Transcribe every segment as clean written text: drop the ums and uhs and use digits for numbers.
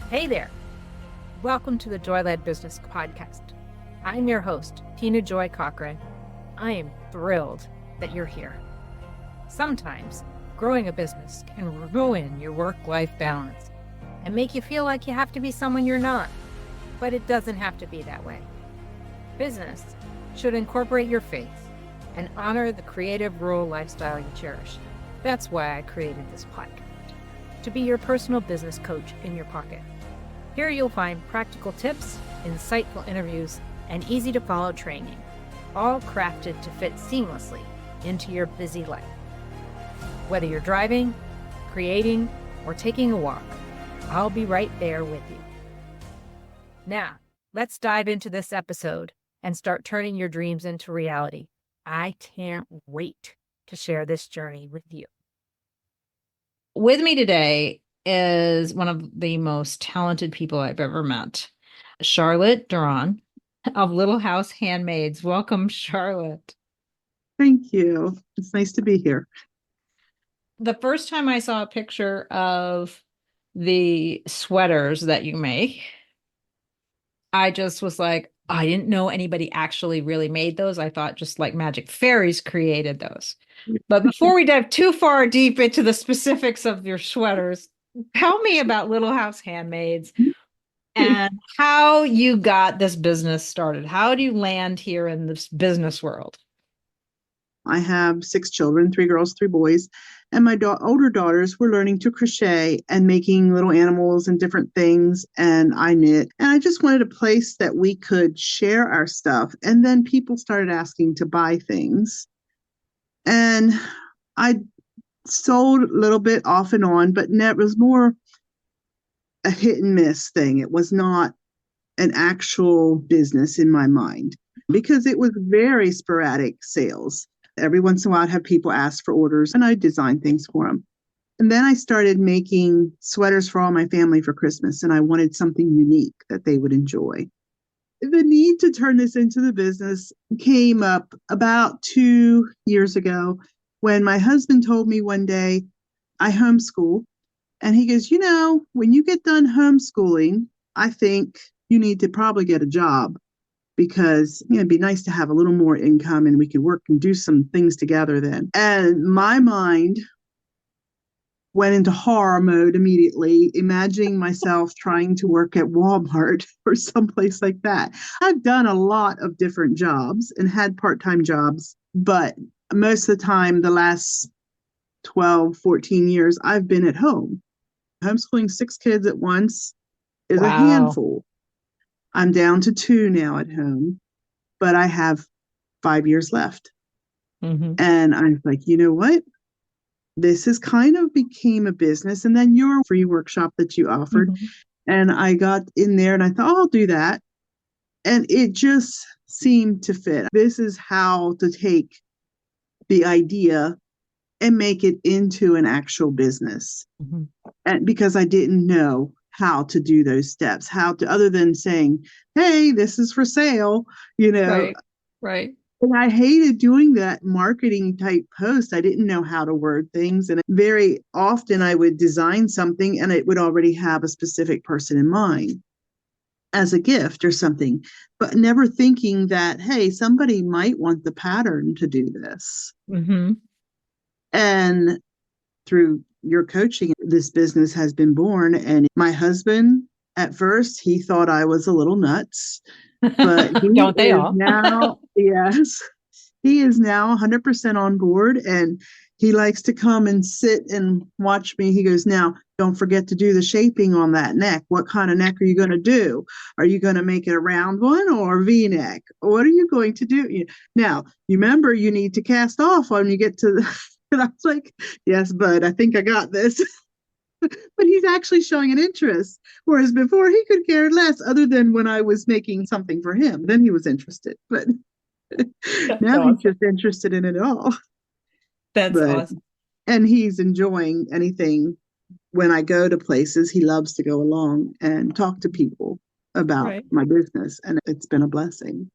Hey there. Welcome to the Joy-Led Business Podcast. I'm your host, Tina Joy Cochran. I am thrilled that you're here. Sometimes growing a business can ruin your work-life balance and make you feel like you have to be someone you're not, but it doesn't have to be that way. Business should incorporate your faith and honor the creative rural lifestyle you cherish. That's why I created this podcast, to be your personal business coach in your pocket. Here you'll find practical tips, insightful interviews, and easy-to-follow training, all crafted to fit seamlessly into your busy life. Whether you're driving, creating, or taking a walk, I'll be right there with you. Now, let's dive into this episode and start turning your dreams into reality. I can't wait to share this journey with you. With me today is one of the most talented people I've ever met, Charlotte Duron of Little House Handmades. Welcome, Charlotte. Thank you. It's nice to be here. The first time I saw a picture of the sweaters that you make, I just was like, I didn't know anybody actually really made those. I thought just like magic fairies created those. But before we dive too far deep into the specifics of your sweaters, tell me about Little House Handmades and how you got this business started. How do you land here in this business world? I have 6 children, 3 girls, 3 boys, and my older daughters were learning to crochet and making little animals and different things, and I knit. And I just wanted a place that we could share our stuff. And then people started asking to buy things. And I sold a little bit off and on, but it was more a hit and miss thing. It was not an actual business in my mind because it was very sporadic sales. Every once in a while, I'd have people ask for orders and I'd design things for them. And then I started making sweaters for all my family for Christmas, and I wanted something unique that they would enjoy. The need to turn this into the business came up about 2 years ago when my husband told me one day, I homeschool, and he goes, when you get done homeschooling, I think you need to probably get a job because it'd be nice to have a little more income and we could work and do some things together then. And my mind went into horror mode immediately, imagining myself trying to work at Walmart or someplace like that. I've done a lot of different jobs and had part-time jobs, but most of the time, the last 12, 14 years, I've been at home. Homeschooling 6 kids at once is a handful. I'm down to 2 now at home, but I have 5 years left. Mm-hmm. And I was like, you know what? This is kind of became a business. And then your free workshop that you offered. Mm-hmm. And I got in there and I thought, I'll do that. And it just seemed to fit. This is how to take the idea and make it into an actual business. Mm-hmm. And because I didn't know how to do those steps, other than saying, hey, this is for sale, Right. And I hated doing that marketing type post. I didn't know how to word things. And very often I would design something and it would already have a specific person in mind as a gift or something, but never thinking that, hey, somebody might want the pattern to do this. Mm-hmm. And through your coaching, this business has been born. And my husband, at first, he thought I was a little nuts, but don't they all? Now, yes, he is now 100% on board, and he likes to come and sit and watch me. He goes, now, don't forget to do the shaping on that neck. What kind of neck are you going to do? Are you going to make it a round one or a V-neck? What are you going to do? Now, you remember you need to cast off when you get to the... And I was like, yes, bud, I think I got this. But he's actually showing an interest. Whereas before he could care less other than when I was making something for him. Then he was interested. But now awesome. He's just interested in it all. That's awesome. And he's enjoying anything. When I go to places, he loves to go along and talk to people about my business. And it's been a blessing.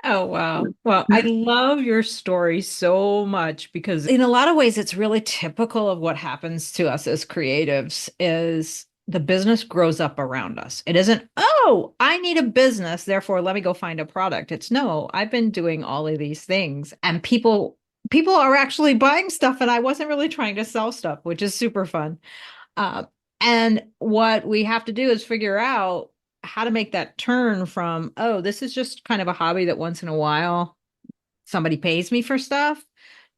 Oh, wow. Well, I love your story so much because in a lot of ways, it's really typical of what happens to us as creatives is the business grows up around us. It isn't, oh, I need a business, therefore let me go find a product. It's no, I've been doing all of these things and people are actually buying stuff and I wasn't really trying to sell stuff, which is super fun. Uh, and what we have to do is figure out how to make that turn from, oh, this is just kind of a hobby that once in a while somebody pays me for stuff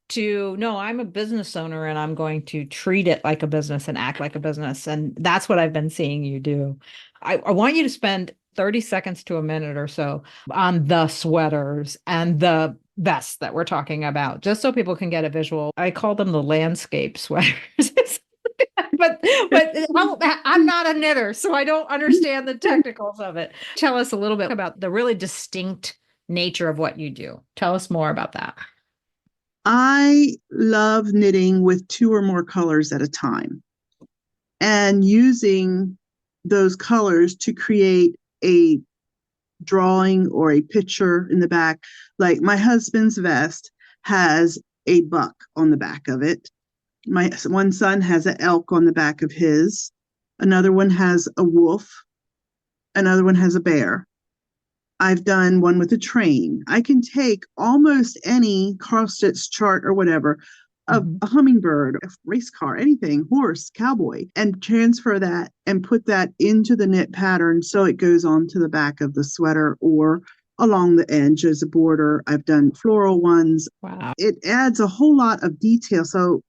to no, I'm a business owner and I'm going to treat it like a business and act like a business. And that's what I've been seeing you do. I want you to spend 30 seconds to a minute or so on the sweaters and the vests that we're talking about, just so people can get a visual. I call them the landscape sweaters. but I'm not a knitter, so I don't understand the technicals of it. Tell us a little bit about the really distinct nature of what you do. Tell us more about that. I love knitting with 2 or more colors at a time and using those colors to create a drawing or a picture in the back. Like my husband's vest has a buck on the back of it. My one son has an elk on the back of his. Another one has a wolf. Another one has a bear. I've done one with a train. I can take almost any cross-stitch chart or whatever, a hummingbird, a race car, anything, horse, cowboy, and transfer that and put that into the knit pattern so it goes on to the back of the sweater or along the edge as a border. I've done floral ones. Wow. It adds a whole lot of detail. So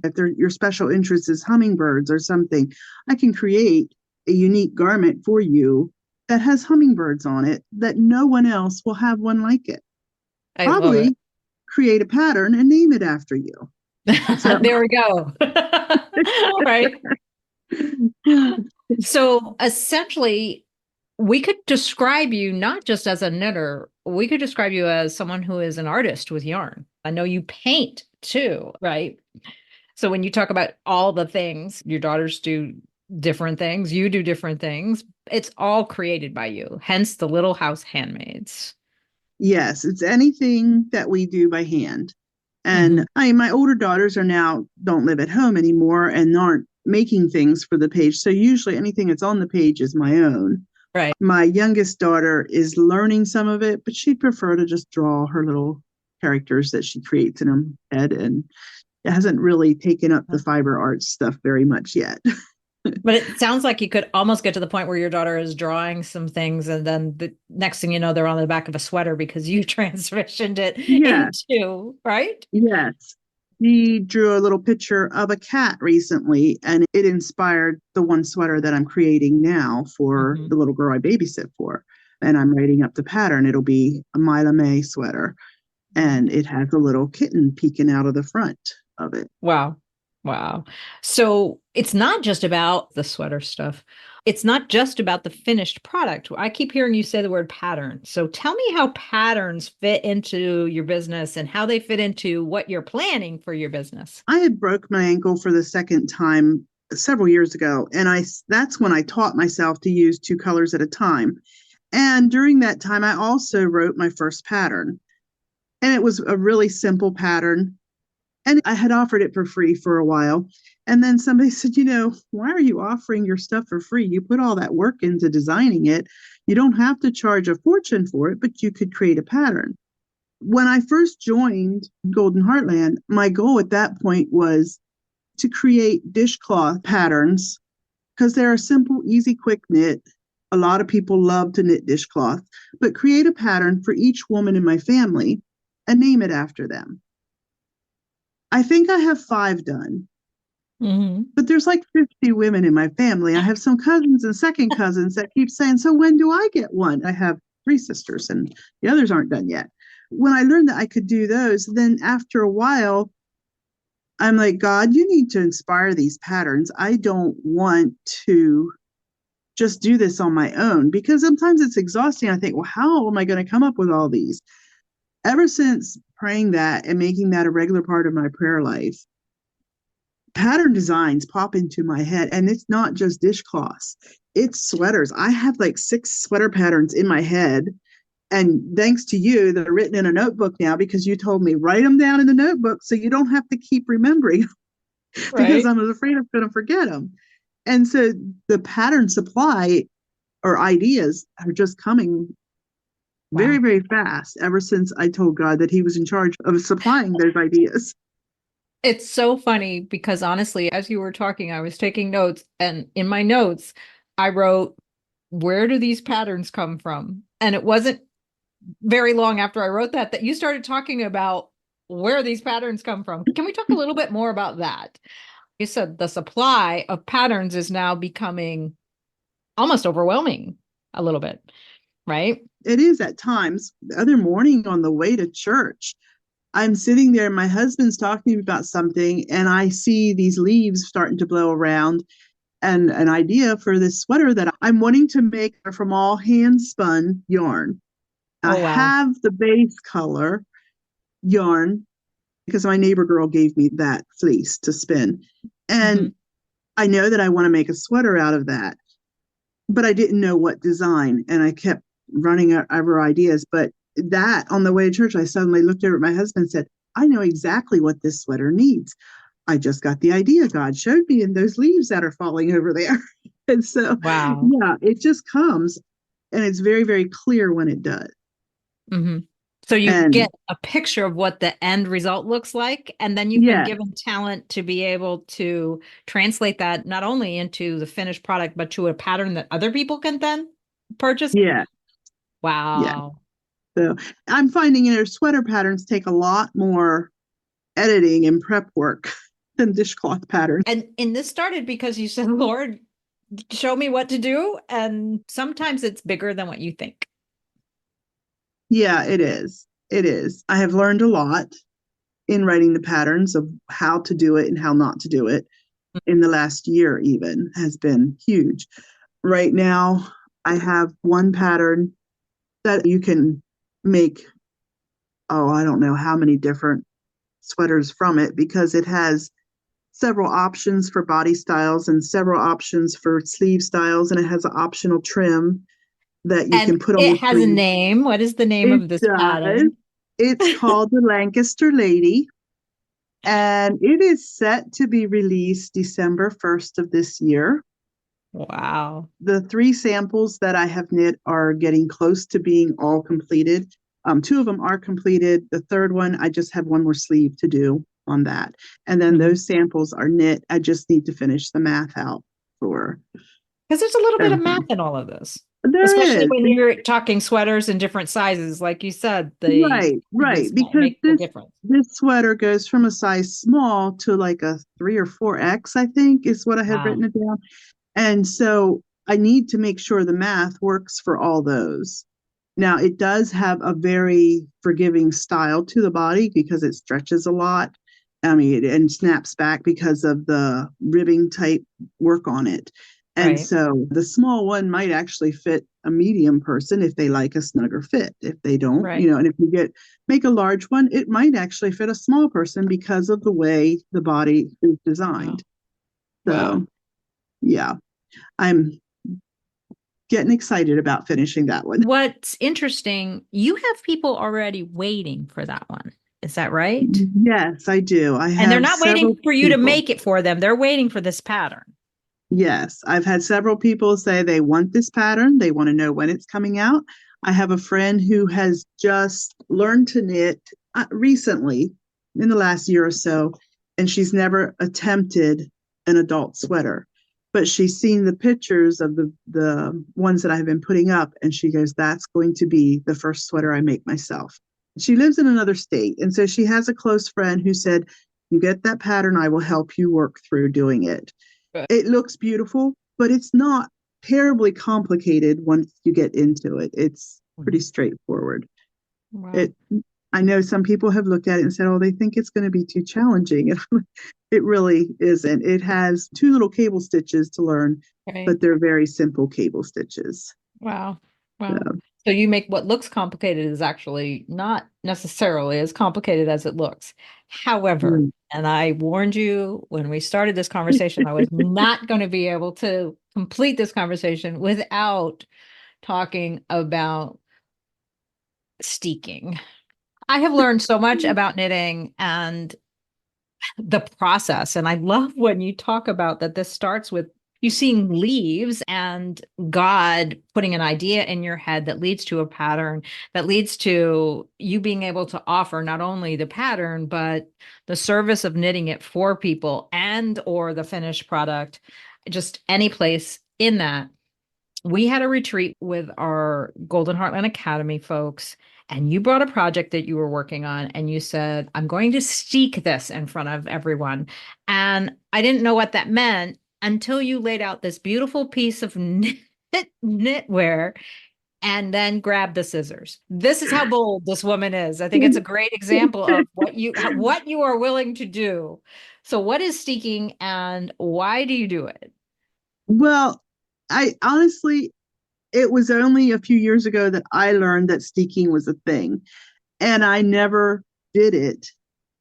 if your special interest is hummingbirds or something, I can create a unique garment for you that has hummingbirds on it that no one else will have one like it. I Probably love it. create a pattern and name it after you. So there we go. Right. So essentially, we could describe you not just as a knitter, we could describe you as someone who is an artist with yarn. I know you paint too, right? So when you talk about all the things, your daughters do different things, you do different things, it's all created by you, hence the Little House Handmades. Yes, it's anything that we do by hand. And my older daughters don't live at home anymore and aren't making things for the page. So usually anything that's on the page is my own. Right. My youngest daughter is learning some of it, but she'd prefer to just draw her little characters that she creates in her head. And it hasn't really taken up the fiber art stuff very much yet. But it sounds like you could almost get to the point where your daughter is drawing some things and then the next thing you know, they're on the back of a sweater because you transitioned it into, right? Yes. She drew a little picture of a cat recently and it inspired the one sweater that I'm creating now for the little girl I babysit for. And I'm writing up the pattern. It'll be a Mila May sweater and it has a little kitten peeking out of the front of it. Wow. Wow. So it's not just about the sweater stuff. It's not just about the finished product. I keep hearing you say the word pattern. So tell me how patterns fit into your business and how they fit into what you're planning for your business. I had broke my ankle for the second time several years ago. And that's when I taught myself to use 2 colors at a time. And during that time, I also wrote my first pattern. And it was a really simple pattern. And I had offered it for free for a while. And then somebody said, why are you offering your stuff for free? You put all that work into designing it. You don't have to charge a fortune for it, but you could create a pattern. When I first joined Golden Heartland, my goal at that point was to create dishcloth patterns because they're a simple, easy, quick knit. A lot of people love to knit dishcloth, but create a pattern for each woman in my family and name it after them. I think I have 5 done, but there's like 50 women in my family. I have some cousins and second cousins that keep saying, so when do I get one? I have 3 sisters and the others aren't done yet. When I learned that I could do those, then after a while, I'm like, God, you need to inspire these patterns. I don't want to just do this on my own because sometimes it's exhausting. I think, well, how am I going to come up with all these? Ever since praying that and making that a regular part of my prayer life, pattern designs pop into my head. And it's not just dishcloths, it's sweaters. I have like 6 sweater patterns in my head. And thanks to you, they're written in a notebook now because you told me write them down in the notebook so you don't have to keep remembering because I'm afraid I'm going to forget them. And so the pattern supply or ideas are just coming very, Wow. very fast ever since I told God that he was in charge of supplying those ideas. It's so funny because honestly, as you were talking, I was taking notes, and in my notes, I wrote, where do these patterns come from? And it wasn't very long after I wrote that you started talking about where these patterns come from. Can we talk a little bit more about that? You said the supply of patterns is now becoming almost overwhelming a little bit, right? It is at times. The other morning on the way to church, I'm sitting there, my husband's talking to me about something, and I see these leaves starting to blow around, and an idea for this sweater that I'm wanting to make from all hand spun yarn. I Oh, wow. have the base color yarn because my neighbor girl gave me that fleece to spin. Mm-hmm. And I know that I want to make a sweater out of that, but I didn't know what design. And I kept running over ideas. But that on the way to church, I suddenly looked over at my husband and said, I know exactly what this sweater needs. I just got the idea God showed me in those leaves that are falling over there. And so, Wow. yeah, it just comes, and it's very, very clear when it does. Mm-hmm. So you And get a picture of what the end result looks like, and then you've been yeah, given talent to be able to translate that not only into the finished product, but to a pattern that other people can then purchase. yeah, yeah. Wow. So I'm finding sweater patterns take a lot more editing and prep work than dishcloth patterns. And this started because you said, Lord, show me what to do. And sometimes it's bigger than what you think. Yeah, it is. It is. I have learned a lot in writing the patterns of how to do it and how not to do it in the last year, even has been huge. Right now, I have one pattern that you can make, oh, I don't know how many different sweaters from it because it has several options for body styles and several options for sleeve styles, and it has an optional trim that you And can put on it the has a sleeve. name. What is the name It of this does. pattern? It's called the Lancaster Lady, and it is set to be released December 1st of this year. Wow. The 3 samples that I have knit are getting close to being all completed. 2 of them are completed. The third one, I just have one more sleeve to do on that. And then Mhm. those samples are knit. I just need to finish the math out for Because there's a little bit of math everything. in all of this, There especially is. when you're talking sweaters in different sizes. Like you said, the Right, big and right. small Because make the difference. this sweater goes from a size small to like a 3 or 4X, I think is what I had Wow. written it down. And so I need to make sure the math works for all those. Now, it does have a very forgiving style to the body because it stretches a lot. I mean, and snaps back because of the ribbing type work on it. And Right. so the small one might actually fit a medium person if they like a snugger fit. If they don't, Right. and if you make a large one, it might actually fit a small person because of the way the body is designed. Wow. Wow. So, yeah, I'm getting excited about finishing that one. What's interesting, you have people already waiting for that one. Is that right? Yes, I do. I And they're have not several waiting for you to people. make it for them. They're waiting for this pattern. Yes, I've had several people say they want this pattern. They want to know when it's coming out. I have a friend who has just learned to knit recently in the last year or so, and she's never attempted an adult sweater. But she's seen the pictures of the ones that I've been putting up, and she goes, that's going to be the first sweater I make myself. She lives in another state, and so she has a close friend who said, you get that pattern, I will help you work through doing it. It looks beautiful, but it's not terribly complicated once you get into it. It's pretty straightforward. Wow. It I know some people have looked at it and said, oh, they think it's going to be too challenging. It really isn't. It has 2 little cable stitches to learn, Okay. but they're very simple cable stitches. Wow. Wow. So, So you make what looks complicated is actually not necessarily as complicated as it looks. However, mm. and I warned you when we started this conversation, I was not going to be able to complete this conversation without talking about steeking. I have learned so much about knitting and the process. And I love when you talk about that this starts with you seeing leaves and God putting an idea in your head that leads to a pattern, that leads to you being able to offer not only the pattern, but the service of knitting it for people and or the finished product, just any place in that. We had a retreat with our Golden Heartland Academy folks, and you brought a project that you were working on, and you said, I'm going to steek this in front of everyone. And I didn't know what that meant until you laid out this beautiful piece of knitwear and then grabbed the scissors. This is how bold this woman is. I think it's a great example of what you are willing to do. So what is steeking and why do you do it? Well, I honestly, it was only a few years ago that I learned that steeking was a thing. And I never did it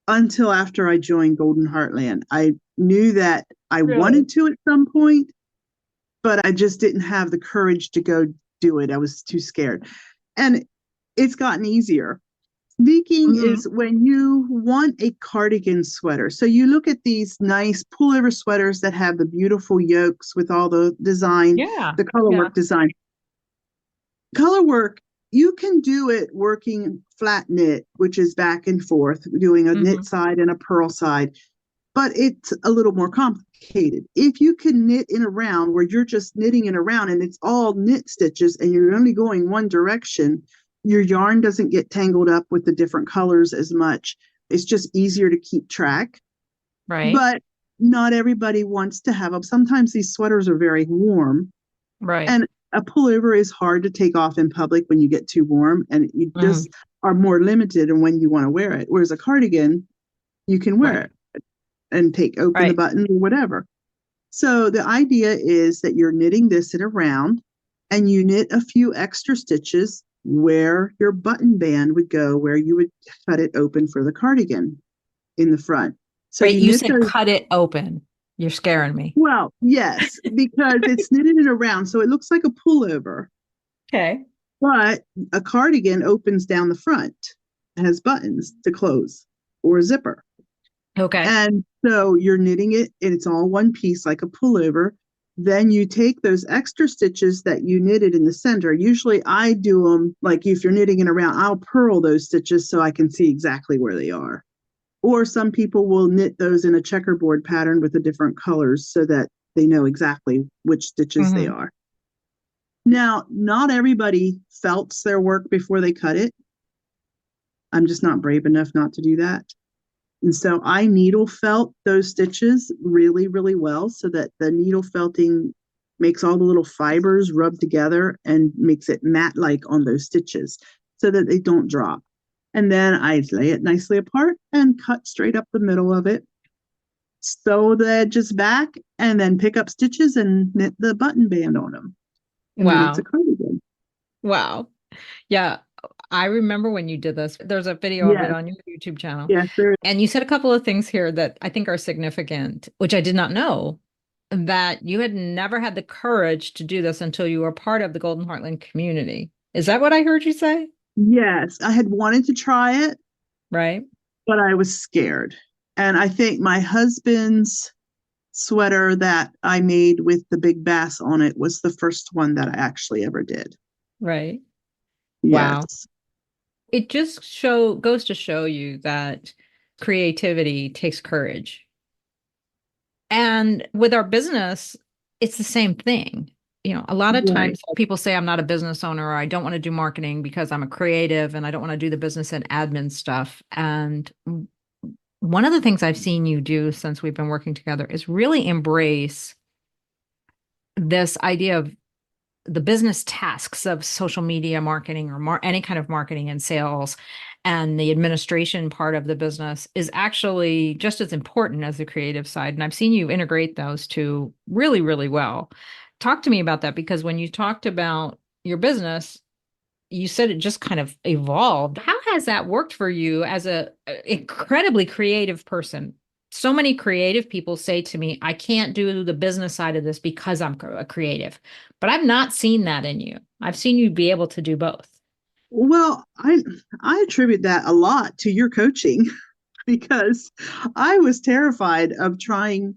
until after I joined Golden Heartland. I knew that I wanted to at some point, but I just didn't have the courage to go do it. I was too scared. And it's gotten easier. Steeking is when you want a cardigan sweater. So you look at these nice pullover sweaters that have the beautiful yokes with all the design, the color work design. Color work, you can do it working flat knit, which is back and forth, doing a knit side and a purl side, but it's a little more complicated. If you can knit in a round where you're just knitting in a round and it's all knit stitches and you're only going one direction, your yarn doesn't get tangled up with the different colors as much. It's just easier to keep track. Right. But not everybody wants to have them. Sometimes these sweaters are very warm. Right. And a pullover is hard to take off in public when you get too warm, and you just are more limited in when you want to wear it. Whereas a cardigan, you can wear it and open the button or whatever. So the idea is that you're knitting this in a round and you knit a few extra stitches where your button band would go, where you would cut it open for the cardigan in the front. So you said cut it open. You're scaring me. Well, yes, because it's knitted in a round, so it looks like a pullover. Okay. But a cardigan opens down the front. It has buttons to close or a zipper. Okay. And so you're knitting it, and it's all one piece like a pullover. Then you take those extra stitches that you knitted in the center. Usually I do them, like if you're knitting in a round, I'll purl those stitches so I can see exactly where they are. Or some people will knit those in a checkerboard pattern with the different colors so that they know exactly which stitches they are. Now, not everybody felts their work before they cut it. I'm just not brave enough not to do that. And so I needle felt those stitches really, really well so that the needle felting makes all the little fibers rub together and makes it mat-like on those stitches so that they don't drop. And then I lay it nicely apart and cut straight up the middle of it, sew the edges back, and then pick up stitches and knit the button band on them. And wow. It's a cardigan. Wow. Yeah. I remember when you did this. There's a video of it on your YouTube channel. Yes, there is. And you said a couple of things here that I think are significant, which I did not know, that you had never had the courage to do this until you were part of the Golden Heartland community. Is that what I heard you say? Yes, I had wanted to try it. Right. But I was scared. And I think my husband's sweater that I made with the big bass on it was the first one that I actually ever did. Right. Yes. Wow. It just goes to show you that creativity takes courage. And with our business, it's the same thing. You know, a lot of times people say I'm not a business owner or I don't want to do marketing because I'm a creative and I don't want to do the business and admin stuff. And one of the things I've seen you do since we've been working together is really embrace this idea of the business tasks of social media marketing or any kind of marketing and sales, and the administration part of the business is actually just as important as the creative side. And I've seen you integrate those two really, really well. Talk to me about that, because when you talked about your business, you said it just kind of evolved. How has that worked for you as a incredibly creative person? So many creative people say to me, I can't do the business side of this because I'm a creative, but I've not seen that in you. I've seen you be able to do both. Well, I attribute that a lot to your coaching because I was terrified of trying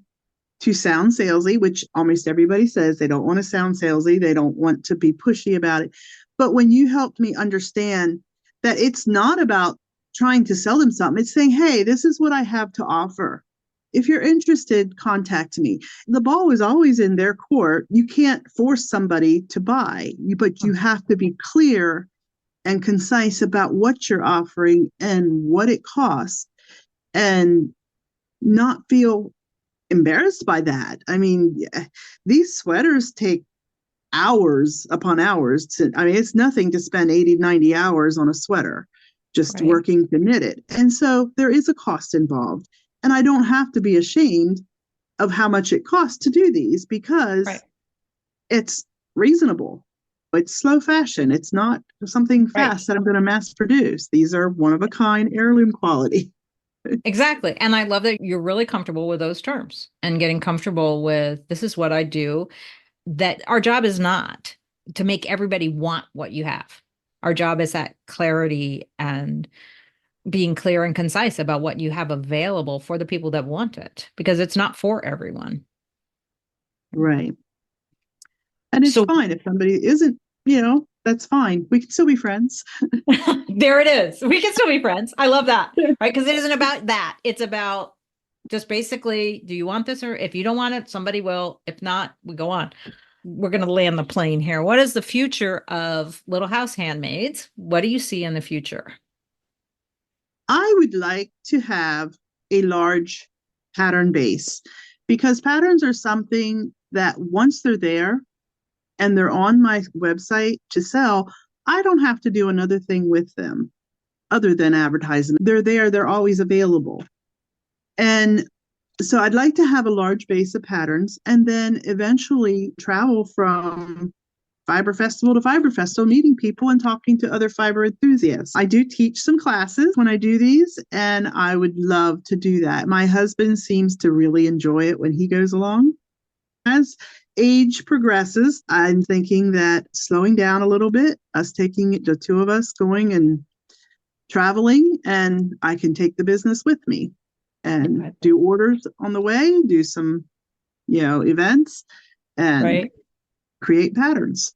to sound salesy, which almost everybody says they don't want to sound salesy. They don't want to be pushy about it. But when you helped me understand that it's not about trying to sell them something, it's saying, hey, this is what I have to offer. If you're interested, contact me. The ball is always in their court. You can't force somebody to buy, but you have to be clear and concise about what you're offering and what it costs, and not feel embarrassed by that. I mean, these sweaters take hours upon hours it's nothing to spend 80, 90 hours on a sweater just Right. working to knit it. And so there is a cost involved. And I don't have to be ashamed of how much it costs to do these, because it's reasonable. It's slow fashion. It's not something fast that I'm going to mass produce. These are one of a kind, heirloom quality. Exactly. And I love that you're really comfortable with those terms and getting comfortable with, this is what I do. That our job is not to make everybody want what you have. Our job is that clarity and being clear and concise about what you have available for the people that want it, because it's not for everyone. Right. And it's fine if somebody isn't, that's fine. We can still be friends. There it is. We can still be friends. I love that. Right. Because it isn't about that. It's about just basically, do you want this? Or if you don't want it, somebody will. If not, we go on. We're going to land the plane here. What is the future of Little House Handmades? What do you see in the future? I would like to have a large pattern base, because patterns are something that once they're there and they're on my website to sell, I don't have to do another thing with them other than advertising. They're there, they're always available. And so I'd like to have a large base of patterns, and then eventually travel from Fiber Festival to Fiber Festival, meeting people and talking to other fiber enthusiasts. I do teach some classes when I do these, and I would love to do that. My husband seems to really enjoy it when he goes along. As age progresses, I'm thinking that slowing down a little bit, us taking it, the two of us going and traveling, and I can take the business with me and do orders on the way, do some, events, and create patterns.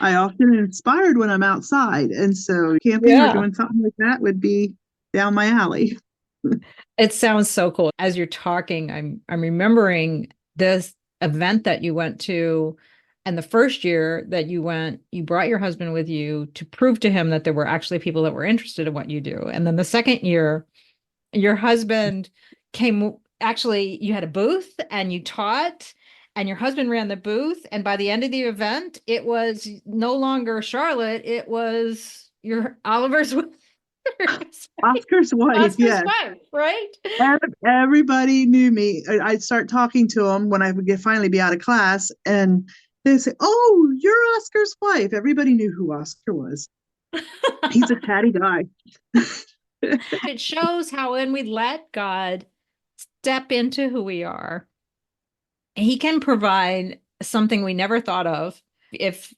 I often am inspired when I'm outside, and so camping or doing something like that would be down my alley. It sounds so cool. As you're talking, I'm remembering this event that you went to, and the first year that you went, you brought your husband with you to prove to him that there were actually people that were interested in what you do. And then the second year, your husband came, actually, you had a booth and you taught, and your husband ran the booth. And by the end of the event, it was no longer Charlotte, it was your Oliver's Oscar's wife, yes. Wife, right? Everybody knew me. I'd start talking to them when I would finally be out of class, and they'd say, "Oh, you're Oscar's wife." Everybody knew who Oscar was. He's a chatty guy. It shows how when we let God step into who we are, he can provide something we never thought of. If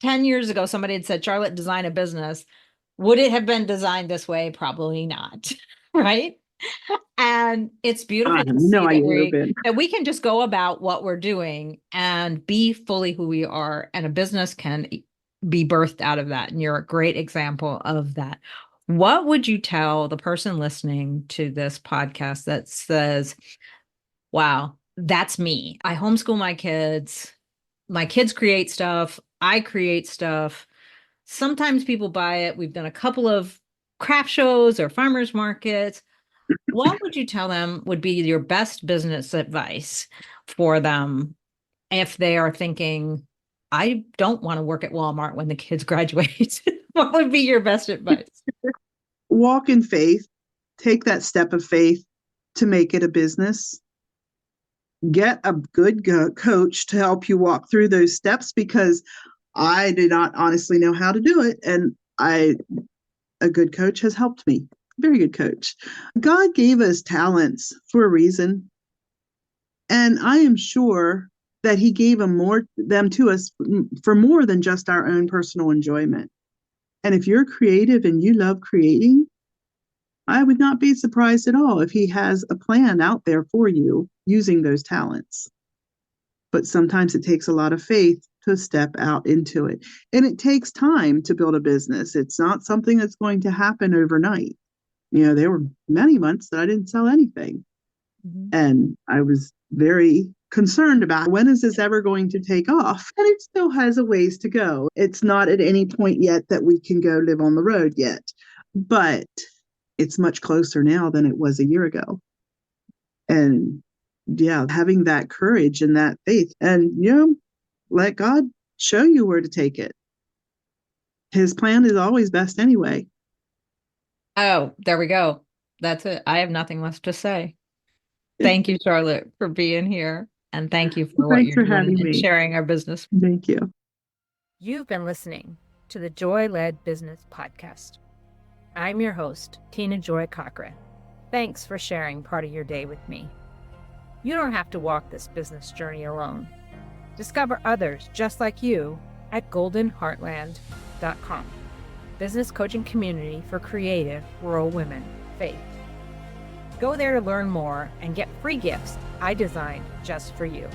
10 years ago somebody had said, Charlotte, design a business, would it have been designed this way? Probably not, right? And it's beautiful to see that we can just go about what we're doing and be fully who we are, and a business can be birthed out of that. And you're a great example of that. What would you tell the person listening to this podcast that says, wow, that's me. I homeschool my kids create stuff. I create stuff. Sometimes people buy it. We've done a couple of craft shows or farmers markets. What would you tell them would be your best business advice for them if they are thinking, I don't want to work at Walmart when the kids graduate? What would be your best advice? Walk in faith. Take that step of faith to make it a business. Get a good coach to help you walk through those steps, because I did not honestly know how to do it. And a good coach has helped me. Very good coach. God gave us talents for a reason. And I am sure that he gave them to us for more than just our own personal enjoyment. And if you're creative and you love creating, I would not be surprised at all if he has a plan out there for you using those talents. But sometimes it takes a lot of faith to step out into it. And it takes time to build a business. It's not something that's going to happen overnight. There were many months that I didn't sell anything. Mm-hmm. And I was very concerned about when is this ever going to take off? And it still has a ways to go. It's not at any point yet that we can go live on the road yet, but it's much closer now than it was a year ago. And yeah, having that courage and that faith and, let God show you where to take it. His plan is always best anyway. Oh, there we go. That's it. I have nothing less to say. Thank you, Charlotte, for being here. And thank you for what you're doing and sharing our business. Thank you. You've been listening to the Joy-Led Business Podcast. I'm your host, Tina Joy Cochran. Thanks for sharing part of your day with me. You don't have to walk this business journey alone. Discover others just like you at goldenheartland.com. Business coaching community for creative rural women, faith. Go there to learn more and get free gifts I designed just for you.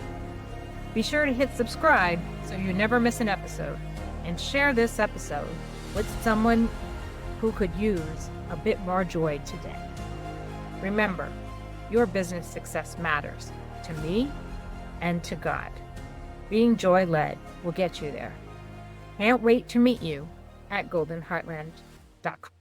Be sure to hit subscribe so you never miss an episode, and share this episode with someone who could use a bit more joy today. Remember, your business success matters to me and to God. Being joy-led will get you there. Can't wait to meet you at goldenheartland.com.